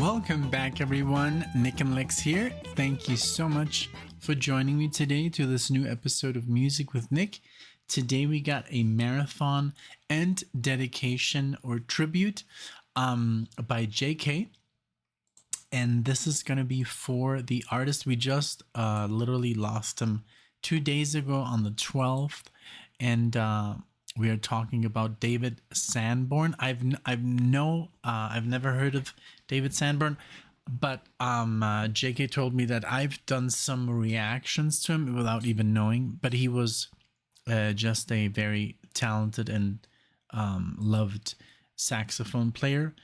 Welcome back, everyone. NicknLex here. Thank you so much for joining me today to this new episode of Music with Nick. Today we got a marathon and dedication or tribute by JK. And this is going to be for the artist. We just literally lost him 2 days ago on the 12th. And we are talking about David Sanborn. I've never heard of David Sanborn, but JK told me that I've done some reactions to him without even knowing. But he was just a very talented and loved saxophone player.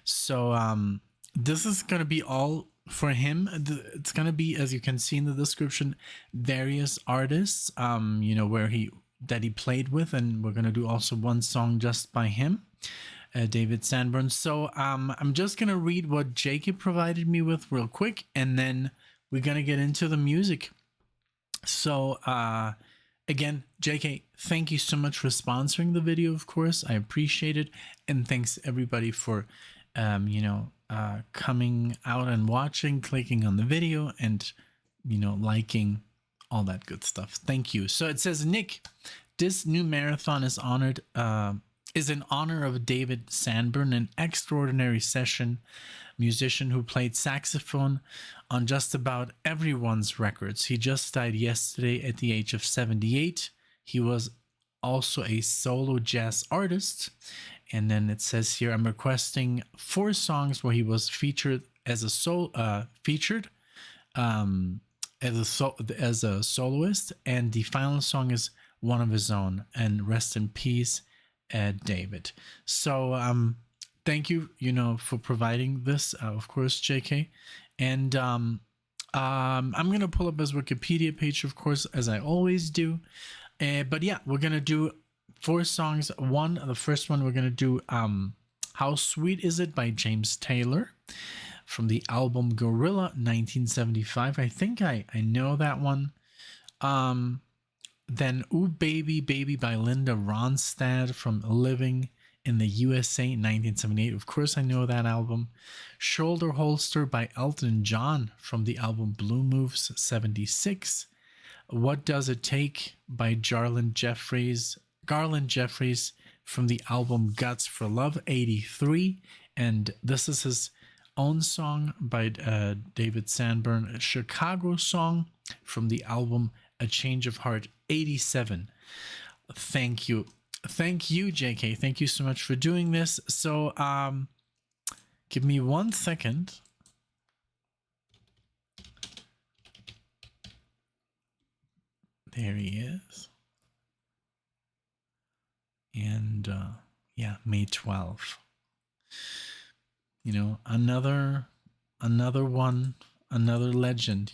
So this is gonna be all for him. It's gonna be, as you can see in the description, various artists. Where he played with, and we're gonna do also one song just by him, David Sanborn. So I'm just gonna read what JK provided me with real quick, and then we're gonna get into the music. So again, JK, thank you so much for sponsoring the video. Of course, I appreciate it, and thanks everybody for coming out and watching, clicking on the video, and liking, all that good stuff. Thank you. So it says, Nick, this new marathon is in honor of David Sanborn, an extraordinary session musician who played saxophone on just about everyone's records. He just died yesterday at the age of 78. He was also a solo jazz artist. And then it says here, I'm requesting 4 songs where he was featured as a soloist, and the final song is one of his own. And rest in peace, David. So thank you, for providing this, of course, JK. And I'm gonna pull up his Wikipedia page, of course, as I always do. But yeah, we're gonna do 4 songs. The first one we're gonna do How Sweet Is It by James Taylor, from the album Gorilla 1975. I think I know that one. Then Ooh Baby Baby by Linda Ronstadt, from Living in the USA 1978. Of course I know that album. Shoulder Holster by Elton John, from the album Blue Moves 76. What Does It Take by Garland Jeffries, from the album Guts for Love 83. And this is his own song by David Sanborn, a Chicago song, from the album A Change of Heart 87. Thank you, JK. Thank you so much for doing this. So give me 1 second. There he is. And yeah, May 12th. Another one, another legend.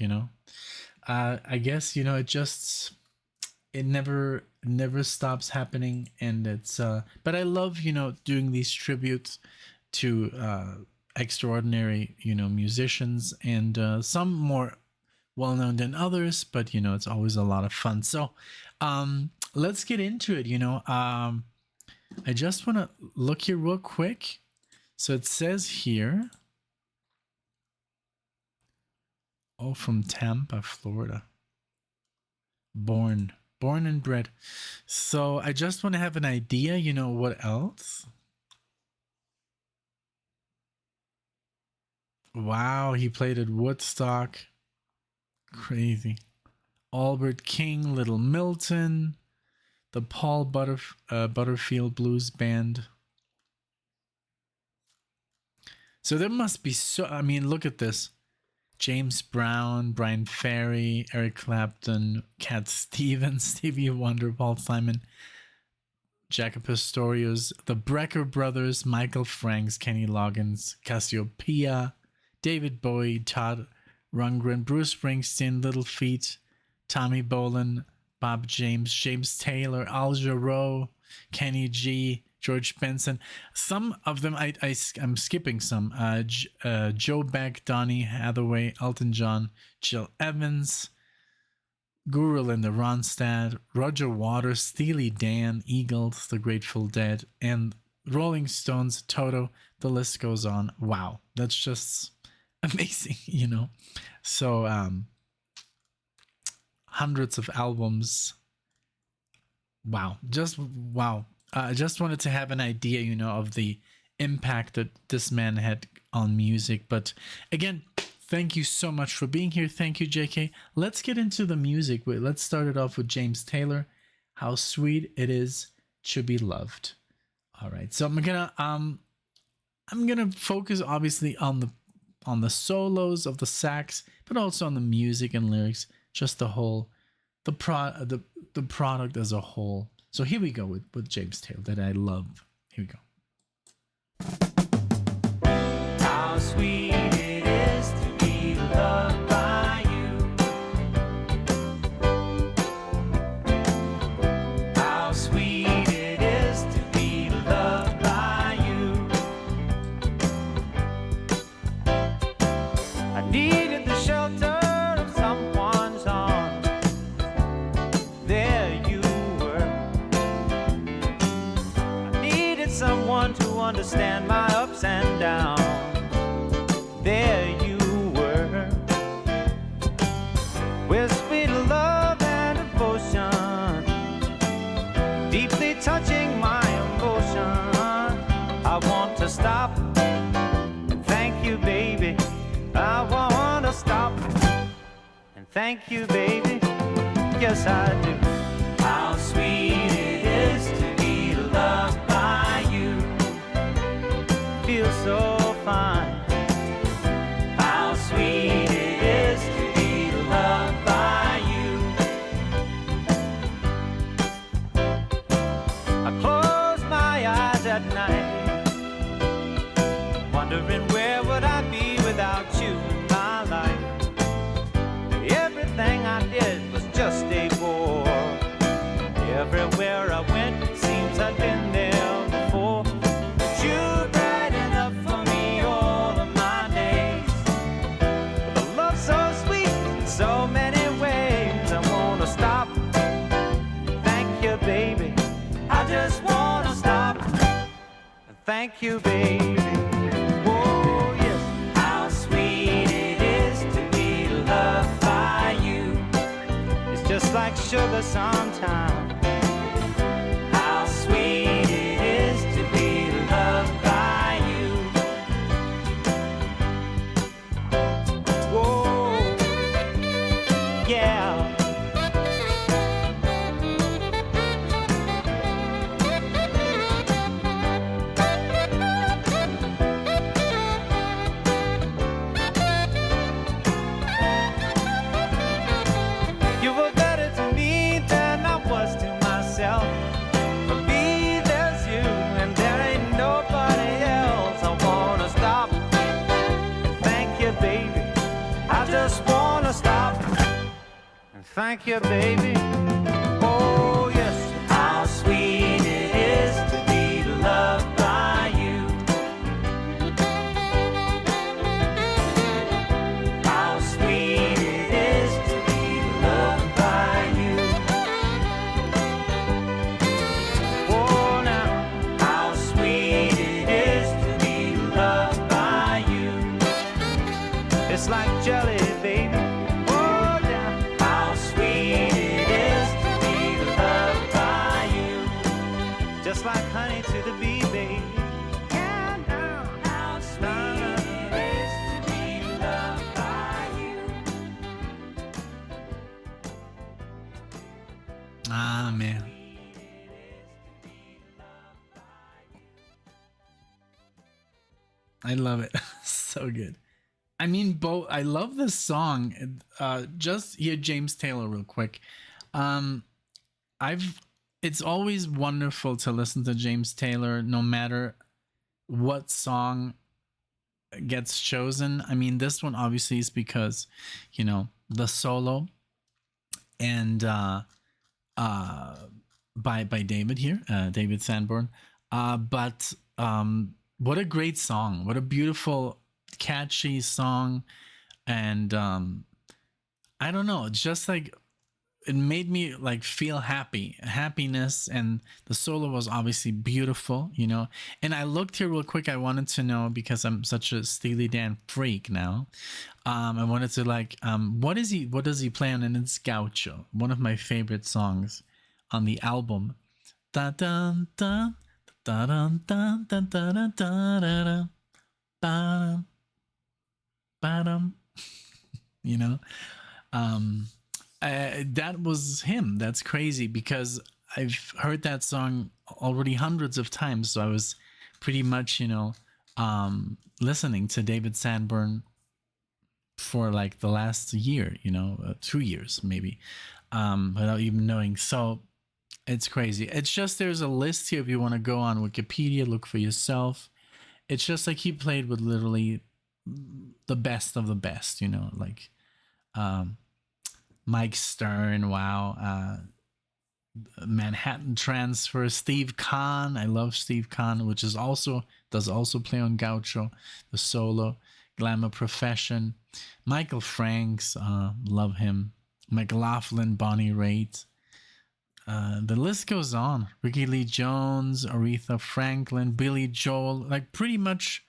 I guess it never stops happening, and it's but I love doing these tributes to extraordinary musicians, and some more well known than others, but it's always a lot of fun. So let's get into it. I just want to look here real quick. So it says here, from Tampa, Florida. Born and bred. So I just want to have an idea, what else? Wow, he played at Woodstock. Crazy. Albert King, Little Milton, the Paul Butterfield Blues Band. So there must be look at this. James Brown, Brian Ferry, Eric Clapton, Cat Stevens, Stevie Wonder, Paul Simon, Jaco Pastorius, the Brecker Brothers, Michael Franks, Kenny Loggins, Cassiopeia, David Bowie, Todd Rundgren, Bruce Springsteen, Little Feat, Tommy Bolin, Bob James, James Taylor, Al Jarreau, Kenny G, George Benson. Some of them I'm skipping some. Joe Beck, Donny Hathaway, Elton John, Jill Evans, Guru Linda Ronstadt, Roger Waters, Steely Dan, Eagles, The Grateful Dead, and Rolling Stones, Toto. The list goes on. Wow, that's just amazing, you know. So hundreds of albums. Wow, just wow. I just wanted to have an idea, you know, of the impact that this man had on music. But again, thank you so much for being here. Thank you, JK. Let's get into the music. Let's start it off with James Taylor. How sweet it is to be loved. All right, so I'm gonna focus obviously on the solos of the sax, but also on the music and lyrics, just the whole the product as a whole. So here we go with James Taylor that I love. Here we go. How sweet it is to be loved by you. How sweet it is to be loved by you. I needed the shelter of someone's arms. There you were. I needed someone to understand my ups and downs. There you were, with sweet love and devotion, deeply touching my emotion. I want to stop and thank you, baby. I want to stop and thank you, baby. Yes, I do. How sweet it is to be loved by you. Feels so fine. How sweet it is to be loved by you. I close my eyes at night, wondering where would I be without you in my life. Everything I did was just a bore. Everywhere I went, it seems I'd been there before. But you brighten up for me all of my days. With a love so sweet in so many ways. I wanna stop, thank you, baby. I just wanna stop and thank you, baby. Oh yes, how sweet it is to be loved by you. It's just like sugar sometimes. How sweet it is to be loved by you. Whoa, yeah. You were better to me than I was to myself. For me, there's you, and there ain't nobody else. I wanna stop and thank you, baby. I just wanna stop and thank you, baby. Oh, yes, how sweet it is to be loved by you. How sweet it is to be loved by you. Oh, now, how sweet it is to be loved by you. It's like jelly, baby. Oh, yeah, how sweet it is to be loved by you. Just like honey to the bee, baby. Yeah, now, how sweet it is to be loved by you. Ah man. I love it. So good. I mean, both. I love this song. Just hear James Taylor real quick. I've. It's always wonderful to listen to James Taylor, no matter what song gets chosen. I mean, this one obviously is because, you know, the solo and by David here, David Sanborn. But what a great song! What a beautiful, catchy song, and I don't know, it's just like it made me like feel happiness, and the solo was obviously beautiful, you know. And I looked here real quick. I wanted to know, because I'm such a Steely Dan freak now. I wanted to like, what does he play on? And it's Gaucho, one of my favorite songs on the album. Da dun dun da dun dun dun dun dun dun dun dun. You know, that was him. That's crazy, because I've heard that song already hundreds of times. So I was pretty much, you know, listening to David Sanborn for like the last year, you know, 2 years maybe, without even knowing. So it's crazy. It's just, there's a list here if you want to go on Wikipedia, look for yourself. It's just like he played with literally the best of the best, you know, like Mike Stern, wow, Manhattan Transfer, Steve Kahn. I love Steve Kahn, which is does also play on Gaucho, the solo. Glamour Profession, Michael Franks, love him. McLaughlin, Bonnie Raitt. The list goes on. Ricky Lee Jones, Aretha Franklin, Billy Joel, like pretty much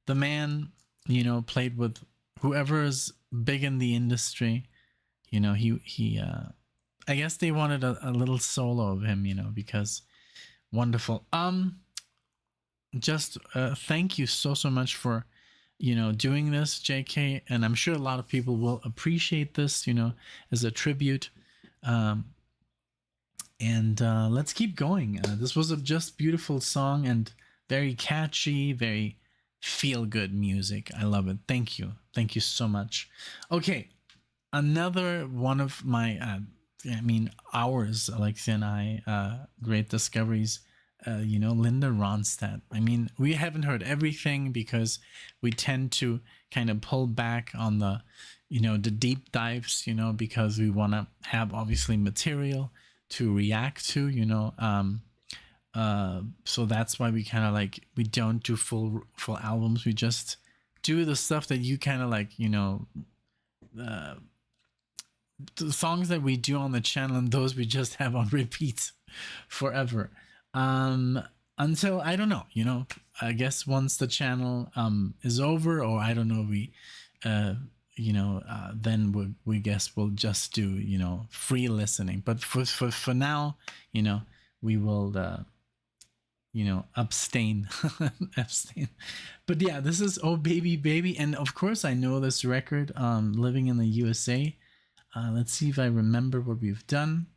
the man, you know, played with whoever is big in the industry. You know, he I guess they wanted a little solo of him, you know, because wonderful. Just thank you so much for, you know, doing this, JK, and I'm sure a lot of people will appreciate this, you know, as a tribute. And let's keep going. This was a just beautiful song and very catchy, very feel-good music. I love it. Thank you so much. Okay, another one of my ours, Alexia and I, great discoveries. You know, Linda Ronstadt. I mean, we haven't heard everything because we tend to kind of pull back on the, you know, the deep dives, you know, because we want to have obviously material to react to, you know. So that's why we kind of like, we don't do full albums. We just do the stuff that you kind of like, you know, the songs that we do on the channel, and those we just have on repeat forever. Until, I don't know, you know, I guess once the channel is over, or I don't know, we you know, then we guess we'll just do, you know, free listening. But for now, you know, we will you know, abstain. But yeah, this is Oh Baby Baby, and of course I know this record, Living in the USA. Let's see if I remember what we've done.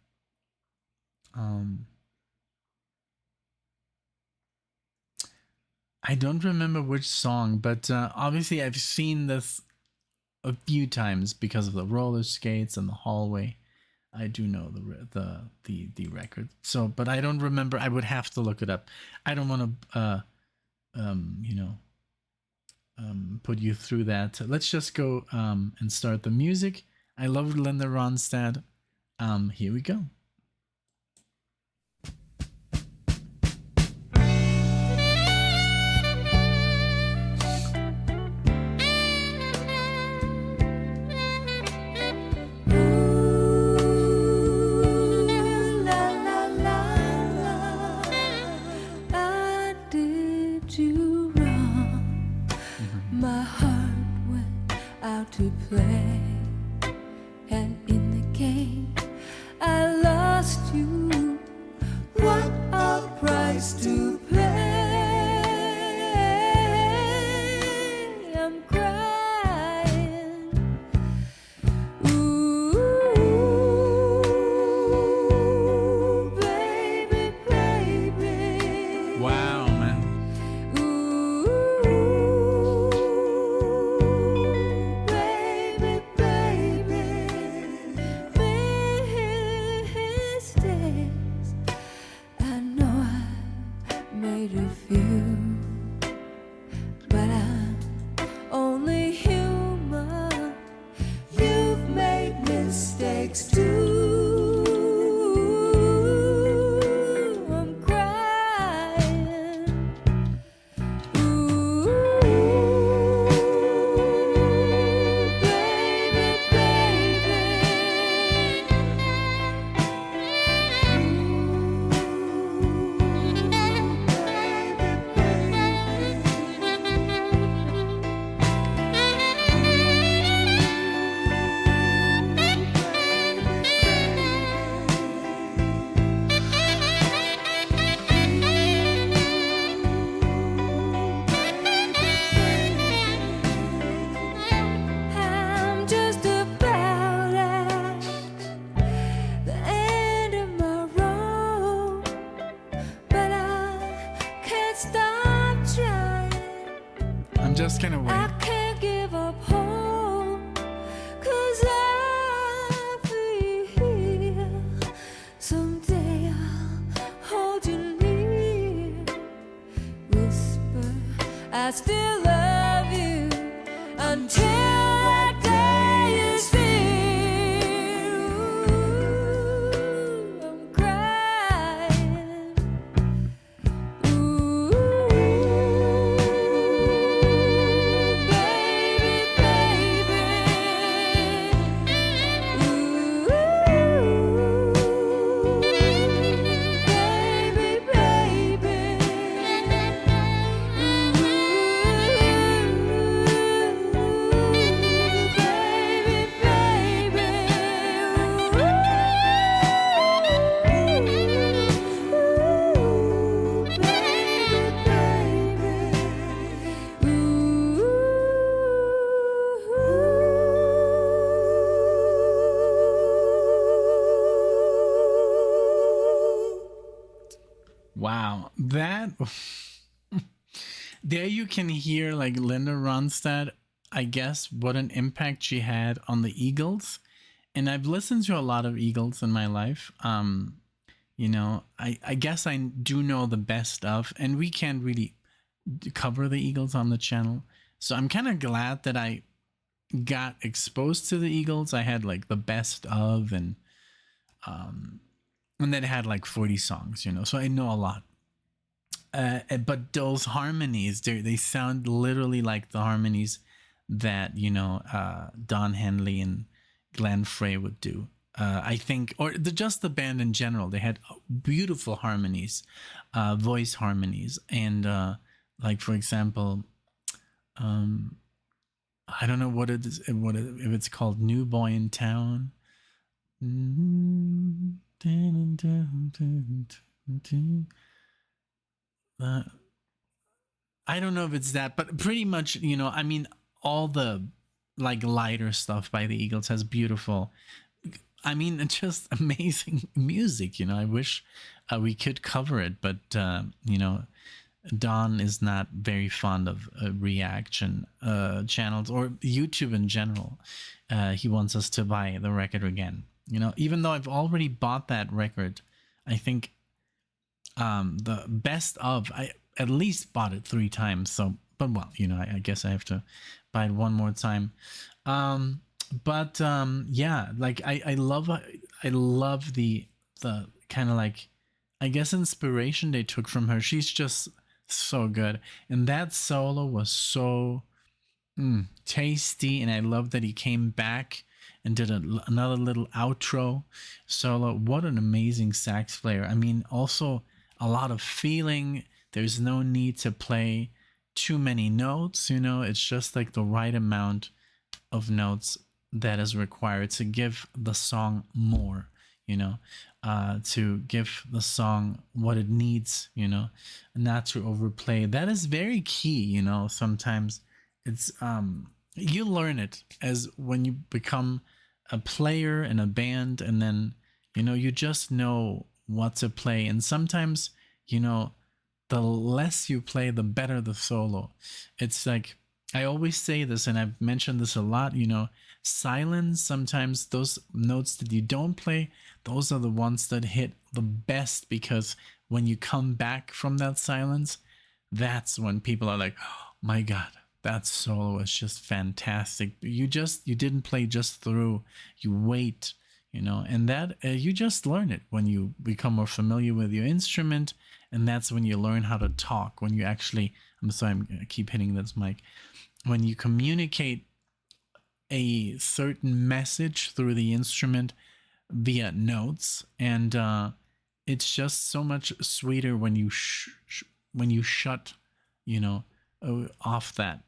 I don't remember which song, but obviously I've seen this a few times because of the roller skates and the hallway. I do know the record. So, but I don't remember. I would have to look it up. I don't want to, you know, put you through that. Let's just go and start the music. I love Linda Ronstadt. Here we go. To play, and in the game I lost you. What a price to pay. I'm crying. Ooh, baby, baby. Wow, man. stop trying. I'm just gonna I wait. can't give up hope, 'cause I feel someday I'll hold you near. Whisper, I still love you until that day is here. Ooh, I'm crying. Ooh, baby, baby. Ooh, baby, baby. Wow, that there you can hear like Linda Ronstadt, I guess, what an impact she had on the Eagles. And I've listened to a lot of Eagles in my life. You know, I guess I do know the best of, and we can't really cover the Eagles on the channel. So I'm kind of glad that I got exposed to the Eagles. I had like the best of, and then it had like 40 songs, you know, so I know a lot. But those harmonies, they sound literally like the harmonies that, you know, Don Henley and Glenn Frey would do. I think, or just the band in general, they had beautiful harmonies, voice harmonies. And like, for example, I don't know what it is, if it's called New Boy in Town. I don't know if it's that, but pretty much, you know, I mean, all the like lighter stuff by the Eagles has beautiful, I mean, it's just amazing music. You know, I wish we could cover it, but you know, Don is not very fond of reaction channels or YouTube in general. He wants us to buy the record again. You know, even though I've already bought that record, I think the best of, I at least bought it 3 times. So, but well, you know, I guess I have to buy it one more time. But yeah, like I love the kind of like, I guess, inspiration they took from her. She's just so good, and that solo was so tasty, and I love that he came back and did another little outro solo. What an amazing sax player. I mean, also a lot of feeling. There's no need to play too many notes, you know, it's just like the right amount of notes that is required to give the song more, you know, to give the song what it needs, you know, not to overplay. That is very key, you know. Sometimes it's you learn it as when you become a player in a band, and then, you know, you just know what to play. And sometimes, you know, the less you play, the better the solo. It's like, I always say this, and I've mentioned this a lot, you know, silence, sometimes those notes that you don't play, those are the ones that hit the best, because when you come back from that silence, that's when people are like, oh my God, that solo is just fantastic. You didn't play just through, you wait, you know, and that you just learn it when you become more familiar with your instrument. And that's when you learn how to talk, when you actually, I'm sorry, I keep hitting this mic, when you communicate a certain message through the instrument via notes. And it's just so much sweeter when you shut, you know, off that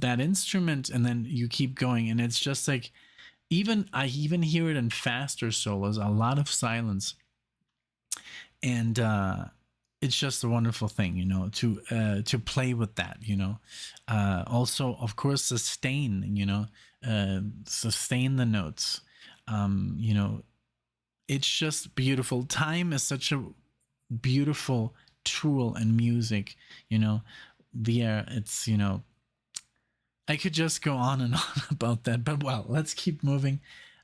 instrument, and then you keep going. And it's just like, I even hear it in faster solos, a lot of silence. And it's just a wonderful thing, you know, to play with that, you know. Also, of course, sustain, you know, sustain the notes. You know, it's just beautiful. Time is such a beautiful tool in music, it's, I could just go on and on about that, but well, let's keep moving.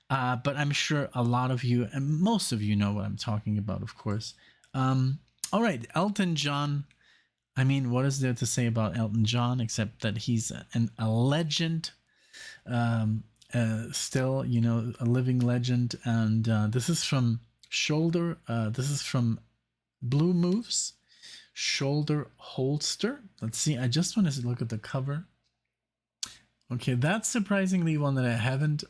But I'm sure a lot of you, and most of you, know what I'm talking about, of course. All right, Elton John. I mean, what is there to say about Elton John except that he's a legend, still, a living legend. And this is from this is from Blue Moves, Shoulder Holster. Let's see. I just want to look at the cover. Okay, that's surprisingly one that I haven't.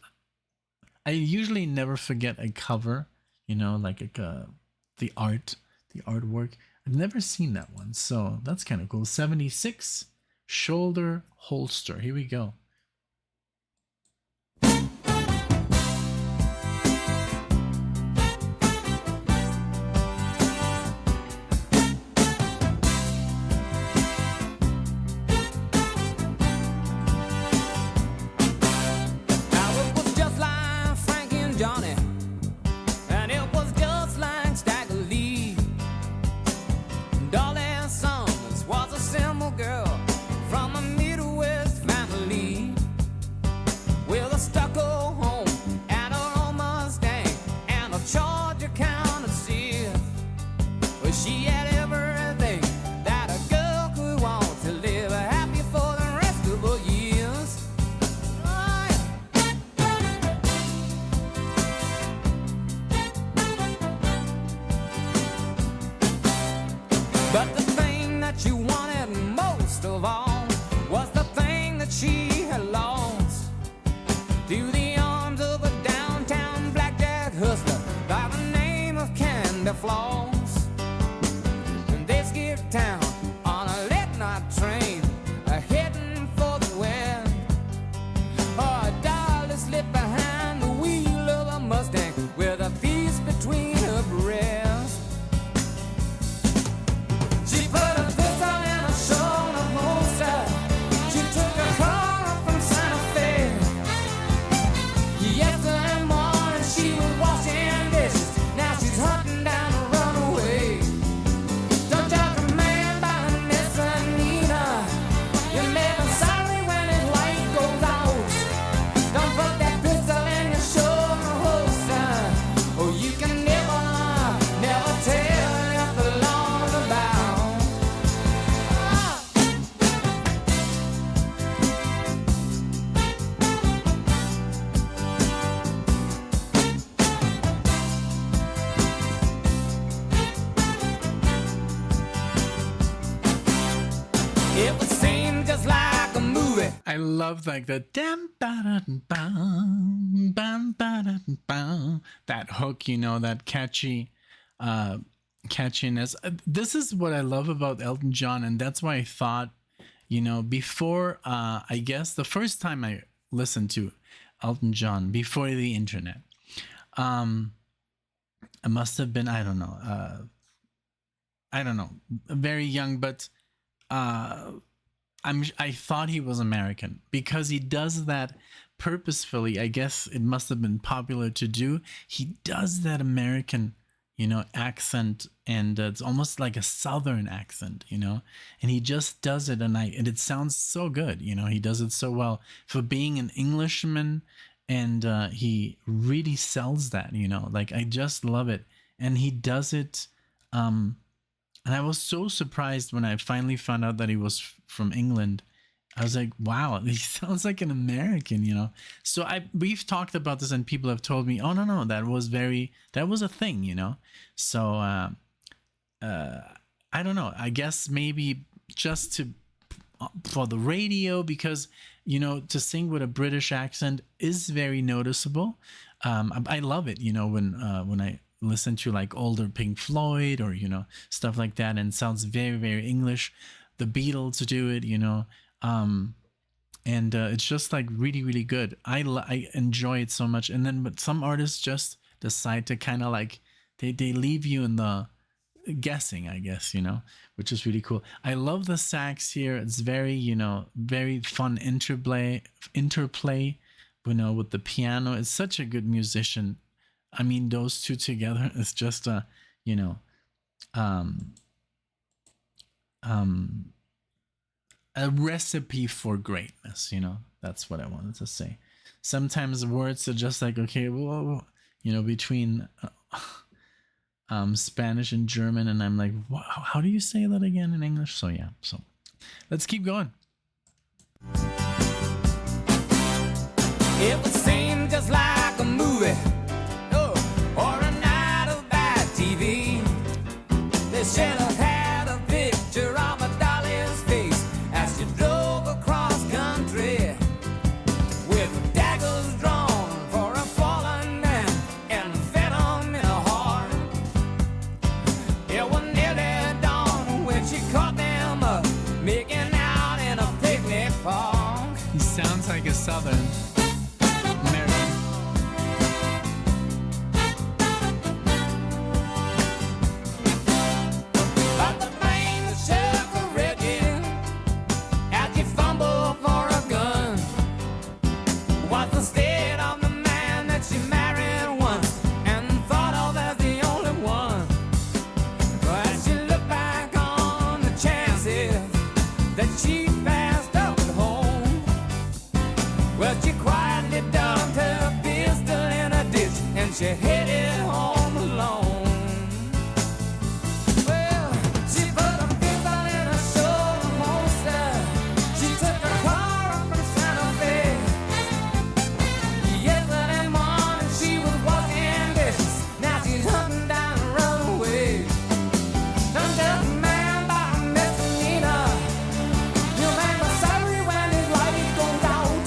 I usually never forget a cover, like the artwork. I've never seen that one, so that's kind of cool. 76 Shoulder Holster. Here we go. I love like the that hook, that catchy catchiness. This is what I love about Elton John, and that's why I thought, before I guess the first time I listened to Elton John before the internet, I must have been I don't know, very young, but I thought he was American because he does that purposefully. I guess it must have been popular to do. He does that American, accent, and it's almost like a Southern accent, and he just does it, and it sounds so good. He does it so well for being an Englishman, and he really sells that. Like I just love it, and he does it. And I was so surprised when I finally found out that he was from England. I was like, wow, he sounds like an American, So we've talked about this, and people have told me, oh, no, that was a thing, So I don't know. I guess maybe just for the radio, because, to sing with a British accent is very noticeable. I love it, when I listen to like older Pink Floyd or stuff like that, and it sounds very, very English. The Beatles do it, and it's just like really, really good. I enjoy it so much. And then but some artists just decide to kind of like they leave you in the guessing, I guess, which is really cool. I love the sax here. It's very, very fun interplay, with the piano. It's such a good musician. I mean, those two together is just a recipe for greatness, that's what I wanted to say. Sometimes words are just like, okay, well, between Spanish and German, and I'm like, how do you say that again in English? So yeah, so let's keep going. It would seem just like a movie, or a night of bad TV. They should have had a picture of a dolly's face as she drove across country with daggers drawn for a fallen man and venom in her heart. It was nearly dawn when she caught them up making out in a picnic park. He sounds like a Southern American. But the flame that shook her rigid as you fumbled for a gun was the state of the man that she married once and thought of as the only one. But as she looked back on the chances that she passed up at home, well, she quietly dumped her pistol in a ditch and she headed home alone. Well, she put a pistol in her shoulder holster. She took her car up from Santa Fe. Yesterday morning she was washing dishes. Now she's hunting down a runaway. Done just a man by a misdemeanor. Your man was sorry when his light goes out.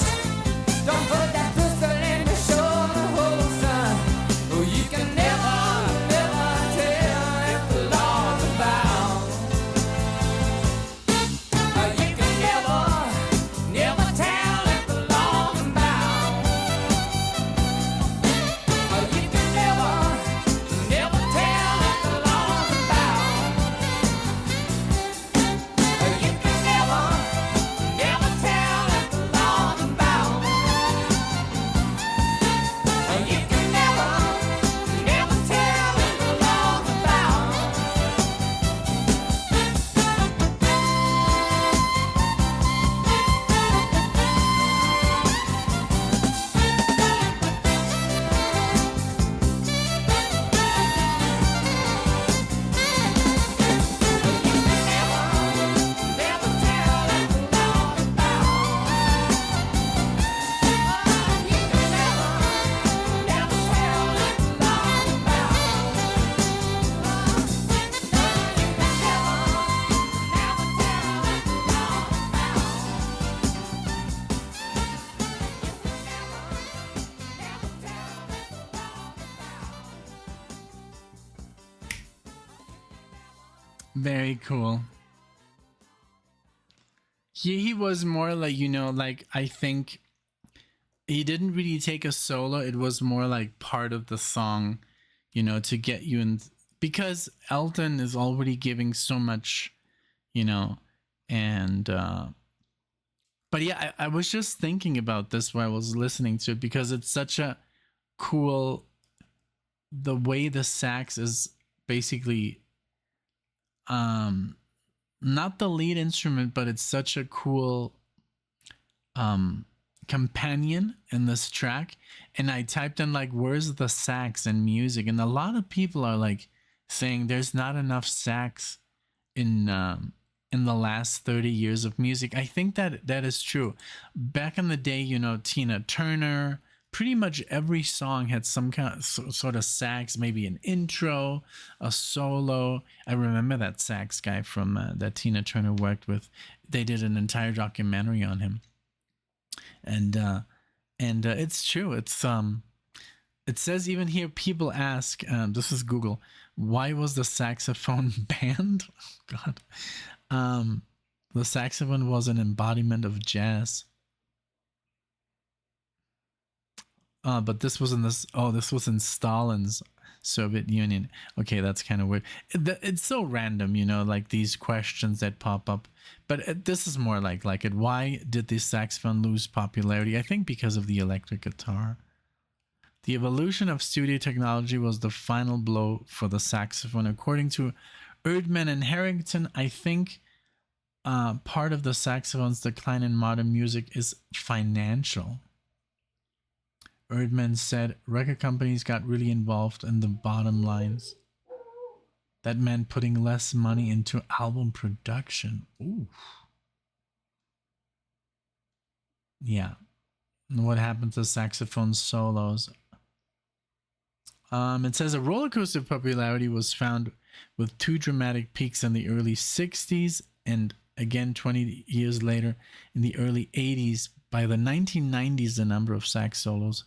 Don't put that pistol in your shoulder holster. Oh, you can never, never tell if the law's about. You can never, never tell if the law's about. You can never, never tell if the law's about. You can never, never tell if the law's about. You can never, never tell if the law's about. Never tell if the law's about. You can never, never tell if the law's about. You can never, never tell if the law's Very cool. He was more like, like I think he didn't really take a solo. It was more like part of the song, to get you in, because Elton is already giving so much, and but yeah, I was just thinking about this while I was listening to it, because it's such a cool, the way the sax is basically not the lead instrument, but it's such a cool companion in this track. And I typed in like, where's the sax in music? And a lot of people are like saying there's not enough sax in the last 30 years of music. I think that is true. Back in the day, Tina Turner, pretty much every song had some kind of sort of sax, maybe an intro, a solo. I remember that sax guy from that Tina Turner worked with. They did an entire documentary on him, and it's true. It's it says even here, people ask, this is Google, why was the saxophone banned? Oh, God, the saxophone was an embodiment of jazz. But this was in this. Oh, this was in Stalin's Soviet Union. Okay, that's kind of weird. It's so random, like these questions that pop up. But this is more like it. Why did the saxophone lose popularity? I think because of the electric guitar. The evolution of studio technology was the final blow for the saxophone, according to Erdman and Harrington. I think part of the saxophone's decline in modern music is financial. Erdman said record companies got really involved in the bottom lines. That meant putting less money into album production. Ooh. Yeah. And what happened to saxophone solos? It says a roller coaster of popularity was found with two dramatic peaks in the early 60s and again 20 years later in the early 80s. By the 1990s, the number of sax solos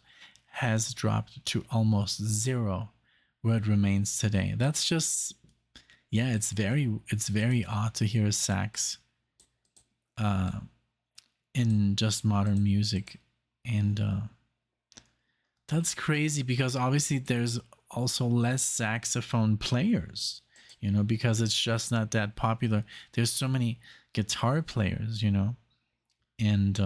has dropped to almost zero, where it remains today. That's just, yeah, it's very odd to hear a sax in just modern music. And that's crazy because obviously there's also less saxophone players, you know, because it's just not that popular. There's so many guitar players, you know, and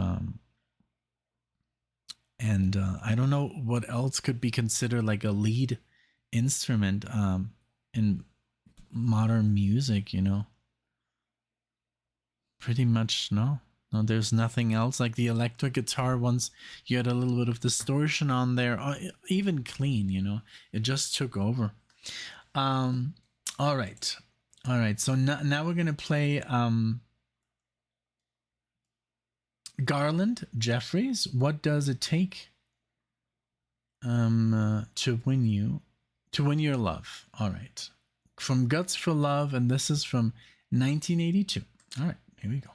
I don't know what else could be considered like a lead instrument in modern music, you know. Pretty much no, there's nothing else. Like the electric guitar, once you had a little bit of distortion on there, or even clean, you know, it just took over. All right, so now we're gonna play Garland Jeffries. What does it take to win your love? All right, from Guts for Love, and this is from 1982. All right, here we go.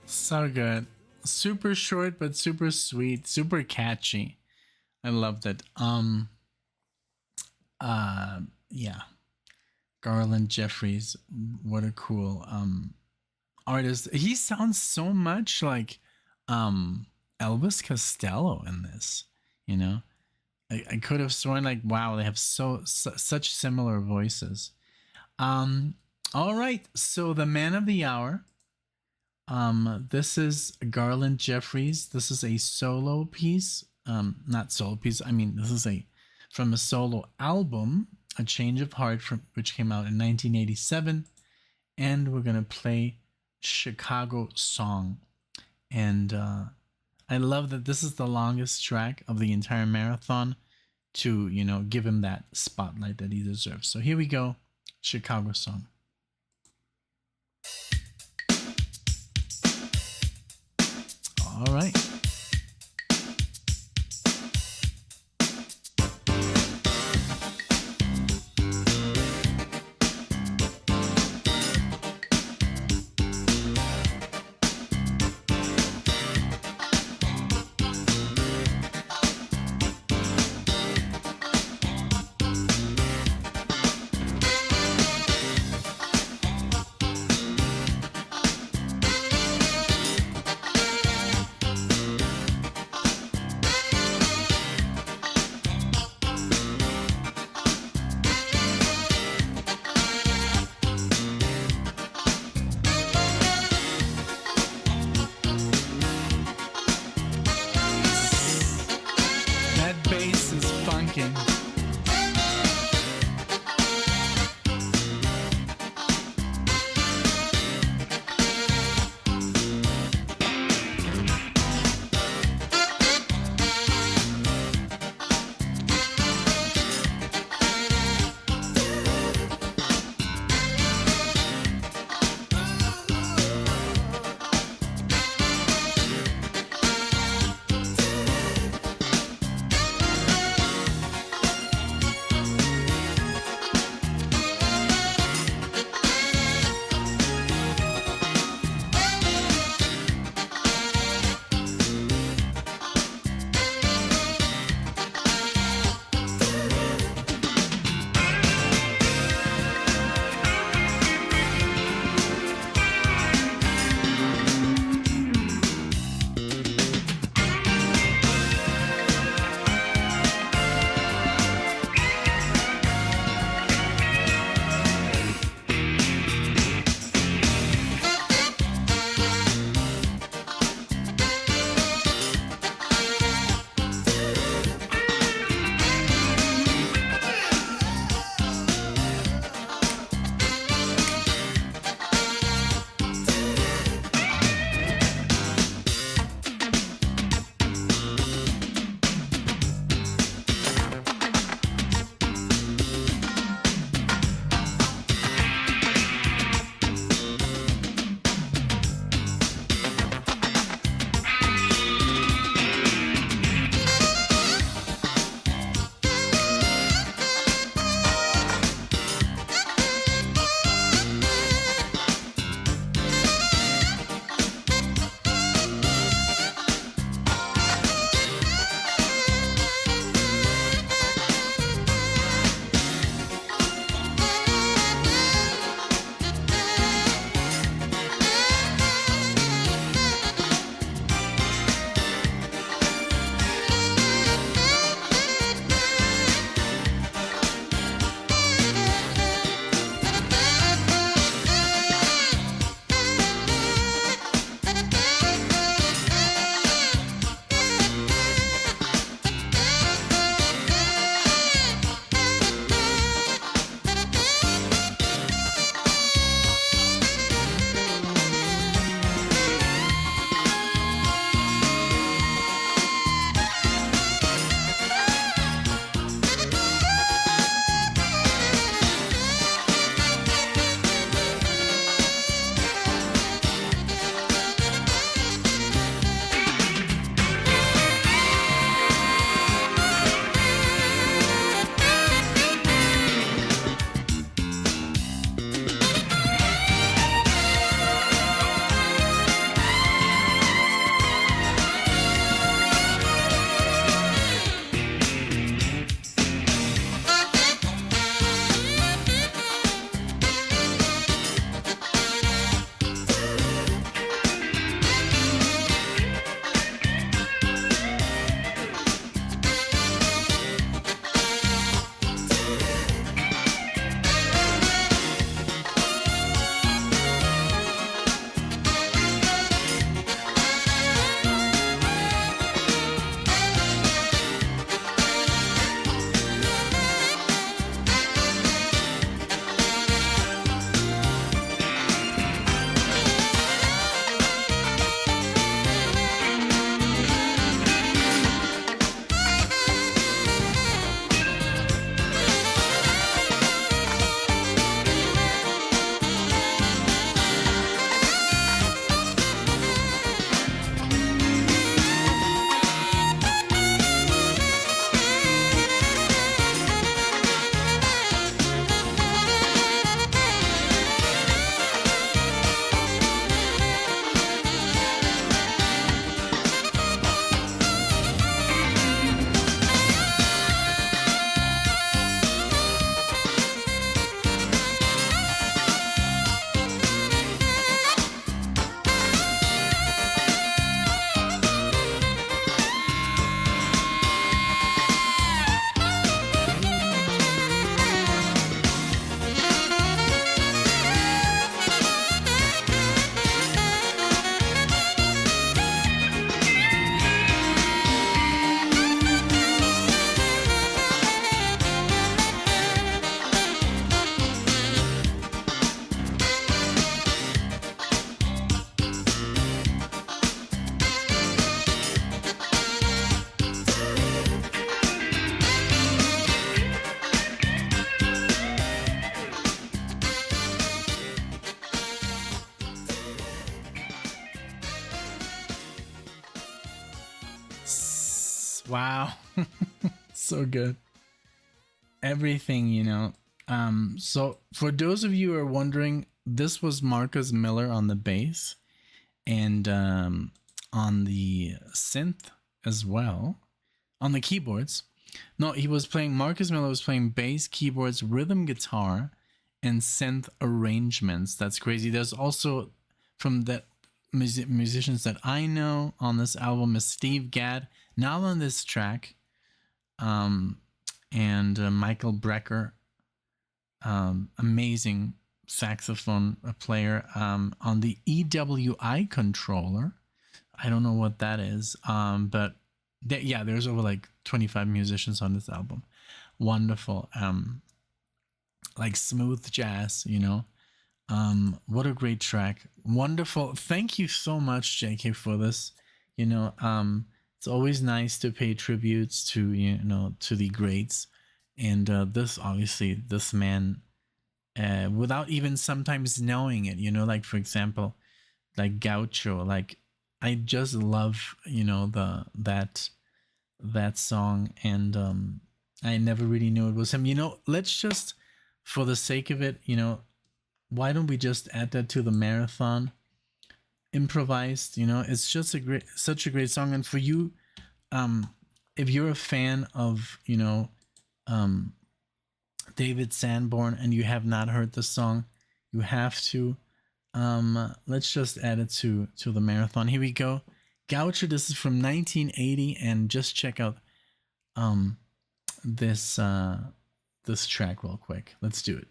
So good. Super short but super sweet, super catchy. I loved it. Yeah. Garland Jeffries, what a cool artist. He sounds so much like Elvis Costello in this, you know. I could have sworn like, wow, they have such similar voices. All right, so the man of the hour This is Garland Jeffries. This is a solo piece. Not solo piece. I mean, this is a from a solo album, A Change of Heart, from which came out in 1987. And we're gonna play Chicago Song. And I love that this is the longest track of the entire marathon to, give him that spotlight that he deserves. So here we go, Chicago Song. All right. Wow. So good. Everything, So for those of you who are wondering, this was Marcus Miller on the bass and on the synth as well, on the keyboards. No, Marcus Miller was playing bass, keyboards, rhythm guitar, and synth arrangements. That's crazy. There's also, from that musicians that I know on this album, is Steve Gadd, not on this track, and Michael Brecker, amazing saxophone player, on the EWI controller. I don't know what that is, but there's over like 25 musicians on this album. Wonderful, like smooth jazz, what a great track. Wonderful. Thank you so much, JK, for this. It's always nice to pay tributes to, to the greats. And this man, without even sometimes knowing it, like, for example, like Gaucho, like, I just love, that song. And I never really knew it was him. Let's just, for the sake of it, why don't we just add that to the marathon? Improvised, it's just such a great song. And for you, if you're a fan of, David Sanborn and you have not heard the song, you have to. Let's just add it to the marathon. Here we go. Gaucho, this is from 1980, and just check out this track real quick. Let's do it.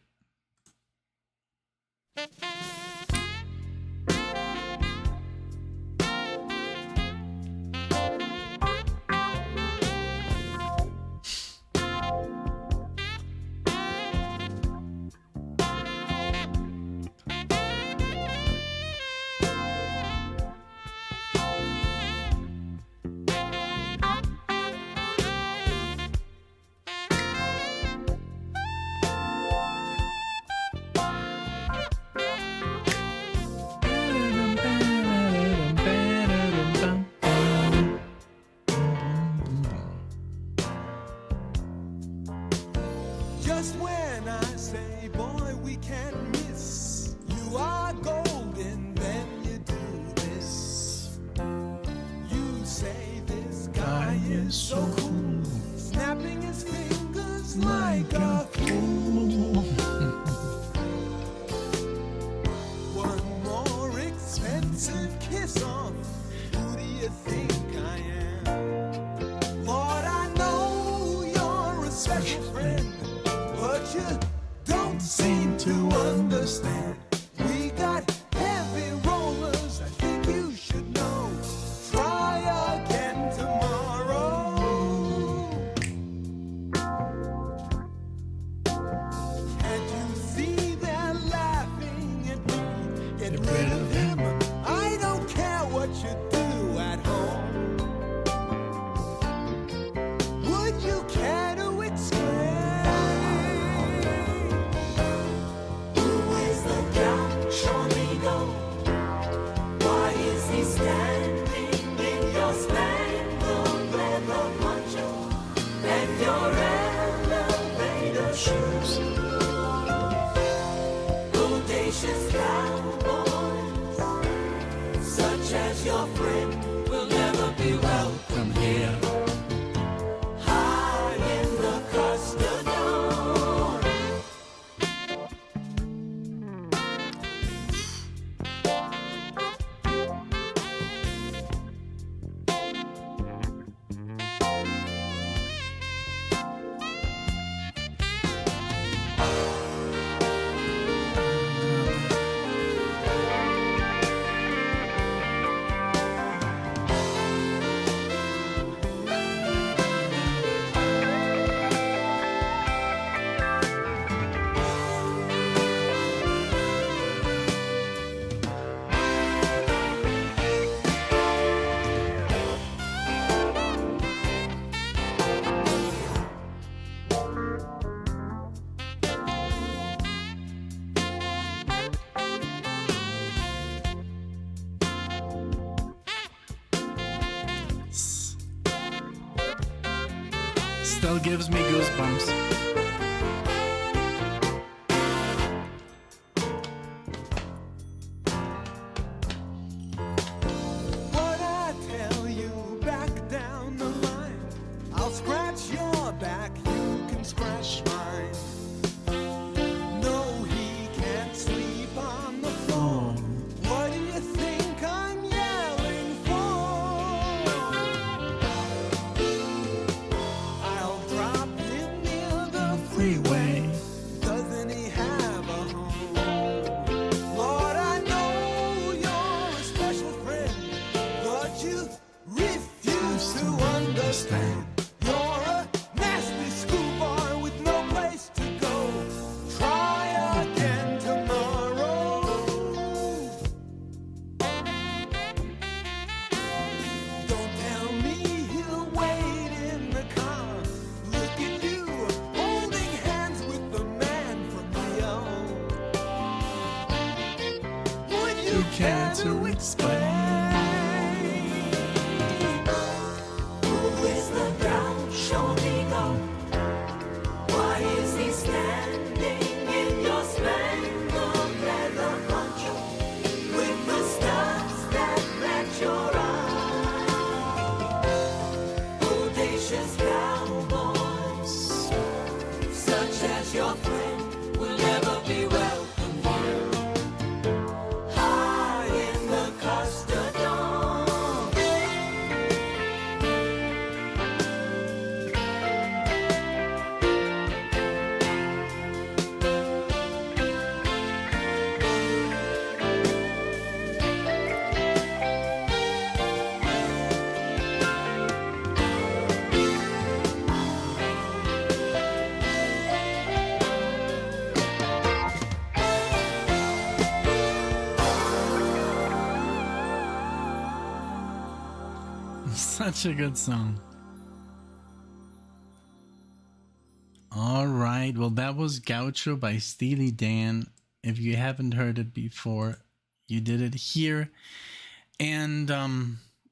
Just when I say, boy, we can't miss, you are golden, then you do this. You say this guy is so cool, snapping his fingers like a fool. One more expensive kiss off, who do you think I am? Lord, I know you're a special friend, but you don't seem to understand. We got heavy rollers, I think you should know. Try again tomorrow. Can't you see they're laughing at me? Get rid of him. I don't care what you do at home. Would you care to explain? Standing in your spangled leather poncho and your elevator shoes, bodacious cowboys, such as your friend, will never be welcome here. High in the custard dome. Still gives me goosebumps. What I tell you back down the line, I'll scratch your back, you can scratch mine. No, he can't sleep on the floor. What do you think I'm yelling for? I'll drop him near the freeway. Doesn't he have a home? Lord, I know you're a special friend, but you refuse to understand. You're a nasty schoolboy with no place to go. Try again tomorrow. Don't tell me he'll wait in the car. Look at you, holding hands with the man from Rio. Would you care to explain? Who is the Gaucho amigo? Why is he standing in your spangled leather poncho with the stars that match your eyes? Audacious cowboys, such as your friend, will never be welcome here. High in the custard dome. Such a good song. All right. Well, that was Gaucho by Steely Dan. If you haven't heard it before, you did it here. And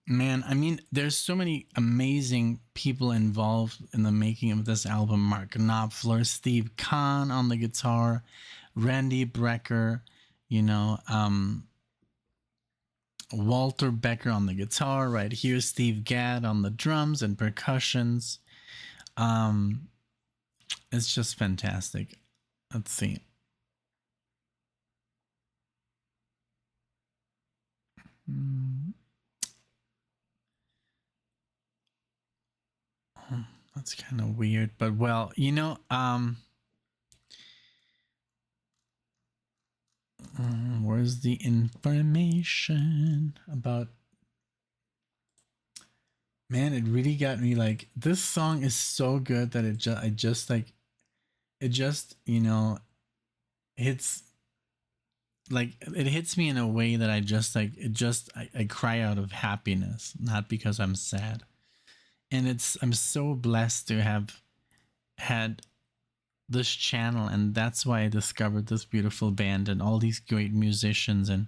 man, I mean, there's so many amazing people involved in the making of this album. Mark Knopfler, Steve Kahn on the guitar, Randy Brecker, Walter Becker on the guitar right here, Steve Gadd on the drums and percussions. It's just fantastic. Let's see. That's kind of weird, but well, where's the information about? Man, it really got me. Like, this song is so good that it just hits, like, it hits me in a way that I cry out of happiness, not because I'm sad. And I'm so blessed to have had this channel, and that's why I discovered this beautiful band and all these great musicians. And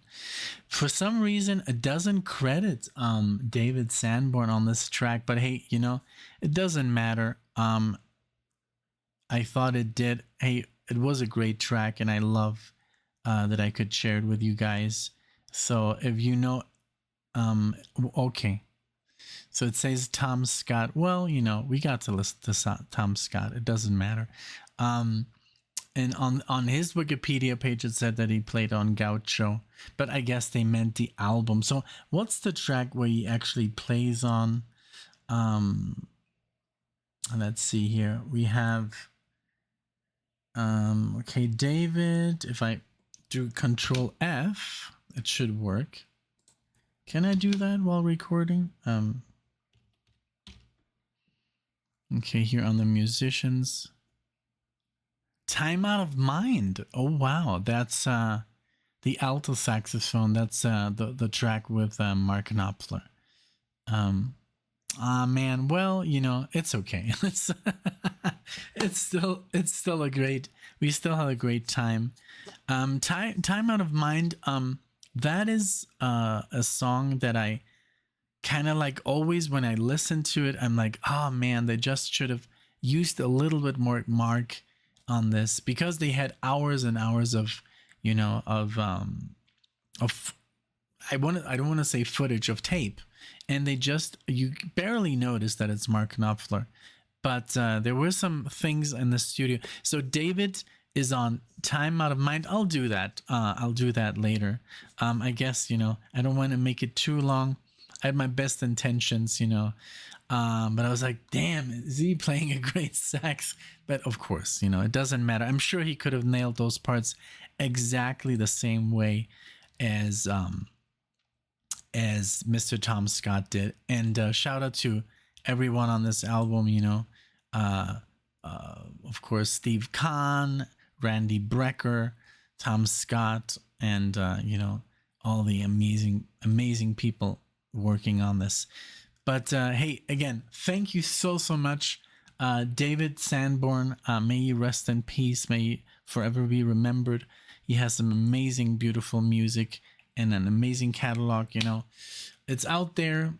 for some reason it doesn't credit David Sanborn on this track, but hey, it doesn't matter. I thought it did. Hey, it was a great track, and I love that I could share it with you guys. So if okay, so it says Tom Scott. Well, we got to listen to Tom Scott. It doesn't matter. And on his Wikipedia page, it said that he played on Gaucho, but I guess they meant the album. So what's the track where he actually plays on? Let's see here. We have, okay, David, if I do Control F, it should work. Can I do that while recording? Okay, here on the musicians. Time Out of Mind. Oh, wow. That's the alto saxophone. That's the track with Mark Knopfler. Man, well, it's okay. it's still a great, we still had a great time. Time Out of Mind, that is a song that I kind of like always when I listen to it, I'm like, oh man, they just should have used a little bit more mark on this because they had hours and hours of, of I don't want to say footage of tape, and you barely notice that it's Mark Knopfler, but there were some things in the studio. So David is on Time Out of Mind. I'll do that. I'll do that later. I guess, I don't want to make it too long. I had my best intentions, but I was like, damn, is he playing a great sax? But of course, it doesn't matter. I'm sure he could have nailed those parts exactly the same way as Mr. Tom Scott did. And shout out to everyone on this album, of course, Steve Kahn, Randy Brecker, Tom Scott, and, all the amazing people working on this. But hey, again, thank you so much. David Sanborn, may you rest in peace. May you forever be remembered. He has some amazing, beautiful music and an amazing catalog. It's out there,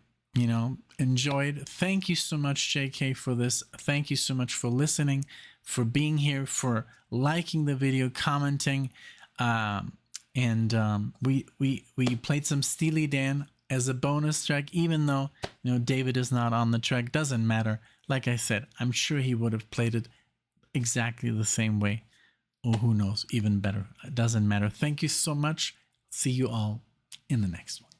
enjoyed. Thank you so much, JK, for this. Thank you so much for listening, for being here, for liking the video, commenting. And we played some Steely Dan as a bonus track, even though, David is not on the track. Doesn't matter. Like I said, I'm sure he would have played it exactly the same way. Or who knows, even better. It doesn't matter. Thank you so much. See you all in the next one.